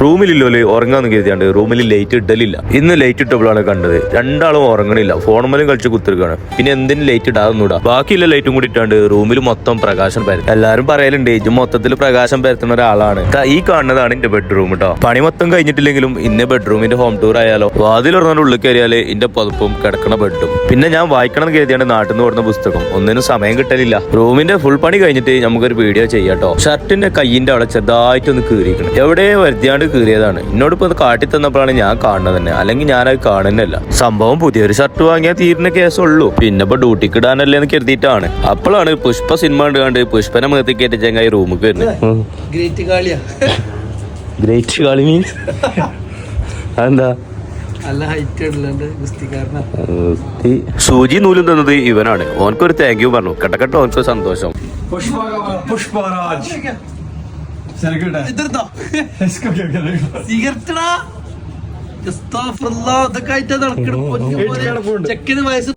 റൂമിലില്ലോല് ഉറങ്ങാന്ന് കരുതിയാണ്ട് റൂമിൽ ലൈറ്റ് ഇടലില്ല. ഇന്ന് ലൈറ്റ് ഇട്ടപ്പോഴാണ് കണ്ടത് രണ്ടാളും ഉറങ്ങണില്ല, ഫോണുമേലും കളിച്ച് കുത്തിരിക്കാണ്. പിന്നെ എന്തിനും ലൈറ്റ് ഇടാതൊന്നൂടാ. ബാക്കിയുള്ള ലൈറ്റും കൂടി ഇട്ടാണ്ട് റൂമിൽ മൊത്തം പ്രകാശം പരത്തും. എല്ലാരും പറയലുണ്ട് ഇജ് മൊത്തത്തിൽ പ്രകാശം പരത്തുന്ന ഒരാളാണ്. ഈ കാണുന്നതാണ് എന്റെ ബെഡ്റൂം കേട്ടോ. പണി മൊത്തം കഴിഞ്ഞിട്ടില്ലെങ്കിലും ഇന്ന് ബെഡ്റൂമിന്റെ ഹോം ടൂർ ആയാലോ. വാതിലുറന്ന ഉള്ളിൽ കയറിയാല് എന്റെ പതുപ്പും കിടക്കണ ബെഡും. പിന്നെ ഞാൻ വായിക്കണം എന്ന് കരുതിയാണ് നാട്ടിൽ നിന്ന് കൊടുക്കുന്ന പുസ്തകം. ഒന്നിനും സമയം കിട്ടലില്ല. റൂമിന്റെ ഫുൾ പണി കഴിഞ്ഞിട്ട് നമുക്കൊരു വീഡിയോ ചെയ്യാട്ടോ. ഷർട്ടിന്റെ കയ്യിന്റെ അവിടെ ചെറുതായിട്ടൊന്ന് കീറിയിരിക്കണം. എവിടെ വരുത്തിയാണ്ട് കീറിയതാണ്. എന്നോട് ഇപ്പൊ അത് കാട്ടി തന്നപ്പോഴാണ് ഞാൻ കാണുന്നത് തന്നെ, അല്ലെങ്കിൽ ഞാനത് കാണുന്നല്ല. സംഭവം പുതിയൊരു ഷർട്ട് വാങ്ങിയാൽ തീരുന്ന കേസുള്ളൂ. പിന്നെ ഇപ്പൊ ഡ്യൂട്ടിക്ക് ഇടാനല്ലേ എന്ന് കരുതിയിട്ടാണ്. അപ്പോഴാണ് പുഷ്പ സിനിമ കണ്ട് പുഷ്പനെ മുഖത്ത് കയറ്റി ചങ്ങായി റൂമിൽ കയറുന്നത്. ഗ്രേറ്റ് കാളി മീൻസ് അതെന്താ? സൂചി നൂലും തന്നത് ഇവനാണ്. ഓനക്കൊരു താങ്ക് യു പറഞ്ഞു. കേട്ടോ ഓനക്ക് സന്തോഷം. സിഗരറ്റ്